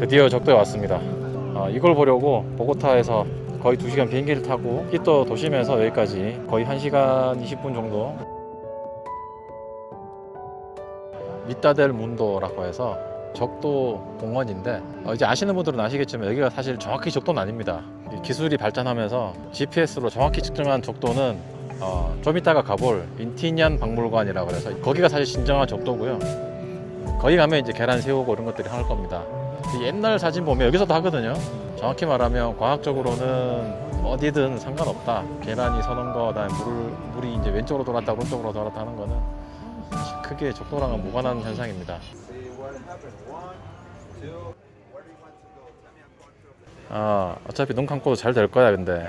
드디어 적도에 왔습니다. 이걸 보려고 보고타에서 거의 2시간 비행기를 타고 키토 도심에서 여기까지 거의 1시간 20분 정도, 미타델 문도라고 해서 적도 공원인데, 이제 아시는 분들은 아시겠지만 여기가 사실 정확히 적도는 아닙니다. 기술이 발전하면서 GPS로 정확히 측정한 적도는 좀 이따가 가볼 인티니안 박물관이라고 해서 거기가 사실 진정한 적도고요. 거기 가면 이제 계란 세우고 이런 것들이 할 겁니다. 옛날 사진 보면 여기서도 하거든요. 정확히 말하면 과학적으로는 어디든 상관없다. 계란이 서는 거, 그다음에 물이 이제 왼쪽으로 돌았다 오른쪽으로 돌았다 하는 거는 사실 크게 적도랑은 무관한 현상입니다. 어차피 눈 감고도 잘 될 거야. 근데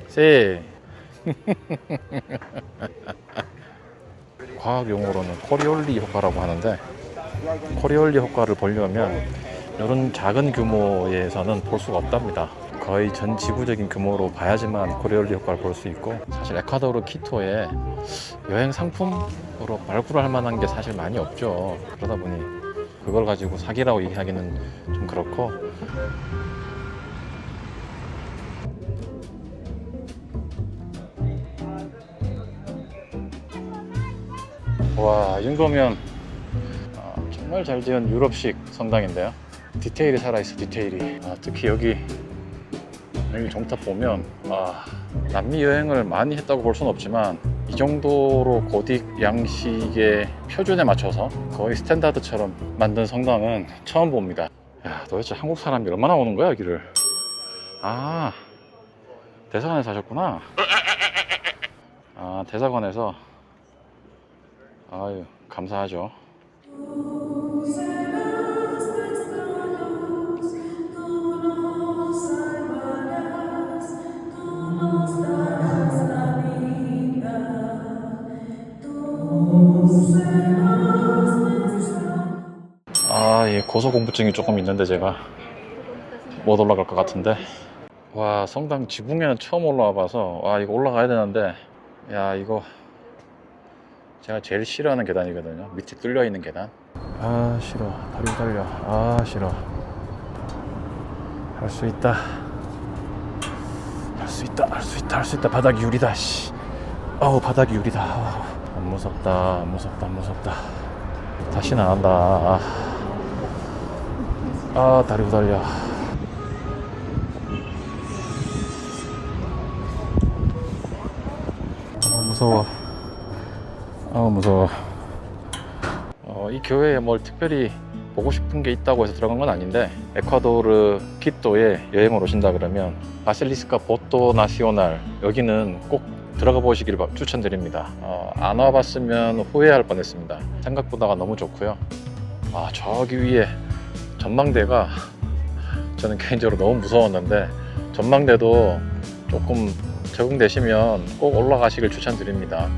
씨 과학 용어로는 코리올리 효과라고 하는데, 코리올리 효과를 보려면 이런 작은 규모에서는 볼 수가 없답니다. 거의 전 지구적인 규모로 봐야지만 코리올리 효과를 볼 수 있고, 사실 에콰도르 키토에 여행 상품으로 발굴할 만한 게 사실 많이 없죠. 그러다 보니 그걸 가지고 사기라고 얘기하기는 좀 그렇고, 와, 이 정도면 정말 잘 지은 유럽식 성당인데요. 디테일이 살아있어. 디테일이. 특히 여기 정탑 보면 남미 여행을 많이 했다고 볼 수는 없지만 이 정도로 고딕 양식의 표준에 맞춰서 거의 스탠다드처럼 만든 성당은 처음 봅니다. 야, 도대체 한국 사람이 얼마나 오는 거야 여기를. 대사관에서 하셨구나. 대사관에서. 아유, 감사하죠. 이 고소공포증이 조금 있는데 제가 못 올라갈 것 같은데. 와, 성당 지붕에는 처음 올라와 봐서 이거 올라가야 되는데, 야, 이거 제가 제일 싫어하는 계단이거든요. 밑에 뚫려 있는 계단. 싫어. 다리 달려. 싫어. 할 수 있다. 할 수 있다. 할 수 있다. 할 수 있다. 바닥이 유리다. 씨. 바닥이 유리다. 안 무섭다. 안 무섭다. 안 무섭다. 다시는 안 한다. 다리 후달려. 무서워. 무서워. 이 교회에 뭘 특별히 보고 싶은 게 있다고 해서 들어간 건 아닌데, 에콰도르 키토에 여행을 오신다 그러면 바실리스카 보토 나시오날, 여기는 꼭 들어가 보시길 추천드립니다. 안 와봤으면 후회할 뻔했습니다. 생각보다가 너무 좋고요. 저기 위에 전망대가 저는 개인적으로 너무 무서웠는데, 전망대도 조금 적응되시면 꼭 올라가시길 추천드립니다.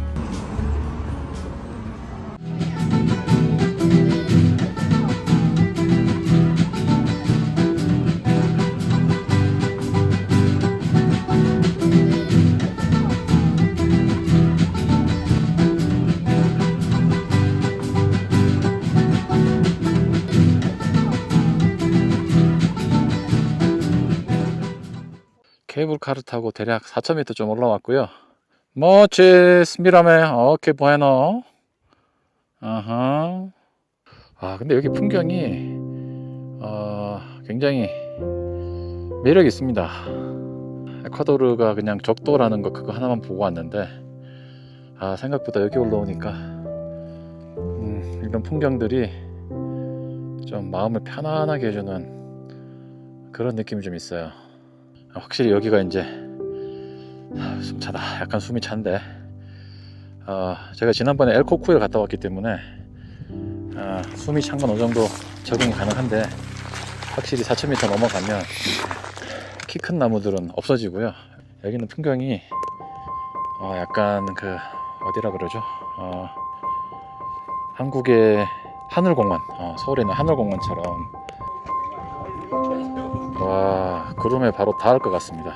케이블카를 타고 대략 4,000m 좀 올라왔고요. Muchas, mírame. qué bueno. 근데 여기 풍경이 굉장히 매력이 있습니다. 에콰도르가 그냥 적도라는 거 그거 하나만 보고 왔는데, 생각보다 여기 올라오니까 이런 풍경들이 좀 마음을 편안하게 해주는 그런 느낌이 좀 있어요. 확실히 여기가 이제 숨차다. 약간 숨이 찬데, 제가 지난번에 엘코쿠에 갔다 왔기 때문에 숨이 찬 건 어느 정도 적응이 가능한데, 확실히 4,000m 넘어가면 키 큰 나무들은 없어지고요. 여기는 풍경이 약간 어디라 그러죠? 한국의 하늘공원, 서울에 있는 하늘공원처럼, 구름에 바로 닿을 것 같습니다.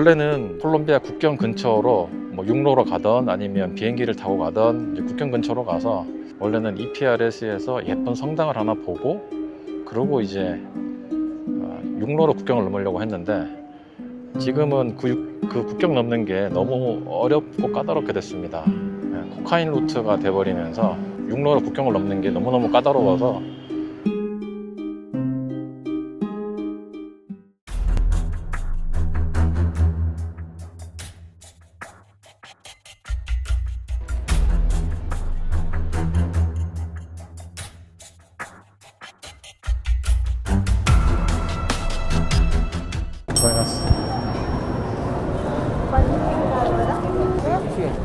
원래는 콜롬비아 국경 근처로 뭐 육로로 가던 아니면 비행기를 타고 가던 이제 국경 근처로 가서 원래는 EPRS에서 예쁜 성당을 하나 보고 그러고 이제 육로로 국경을 넘으려고 했는데 지금은 그 국경 넘는 게 너무 어렵고 까다롭게 됐습니다. 코카인 루트가 돼버리면서 육로로 국경을 넘는 게 너무너무 까다로워서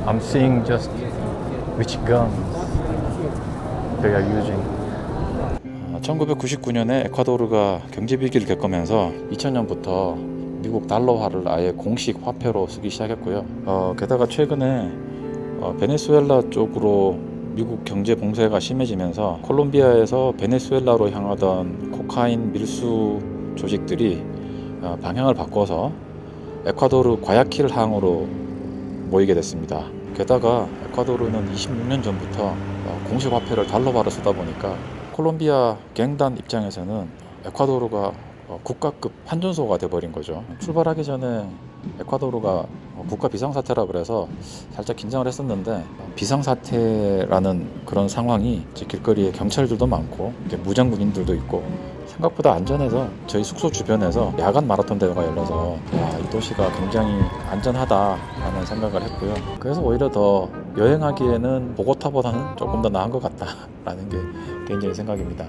I'm seeing just which guns they are using. 1999년에 에콰도르가 경제 위기를 겪으면서 2000년부터 미국 달러화를 아예 공식 화폐로 쓰기 시작했고요. 게다가 최근에 베네수엘라 쪽으로 미국 경제 봉쇄가 심해지면서 콜롬비아에서 베네수엘라로 향하던 코카인 밀수 조직들이 방향을 바꿔서 에콰도르 과야킬 항으로 모이게 됐습니다. 게다가 에콰도르는 26년 전부터 공식 화폐를 달러화로 쓰다 보니까 콜롬비아 갱단 입장에서는 에콰도르가 국가급 환전소가 돼버린 거죠. 출발하기 전에 에콰도르가 국가 비상사태라 그래서 살짝 긴장을 했었는데 비상사태라는 그런 상황이 길거리에 경찰들도 많고 무장군인들도 있고 생각보다 안전해서 저희 숙소 주변에서 야간 마라톤 대회가 열려서 이 도시가 굉장히 안전하다라는 생각을 했고요. 그래서 오히려 더 여행하기에는 보고타보다는 조금 더 나은 것 같다라는 게 개인적인 생각입니다.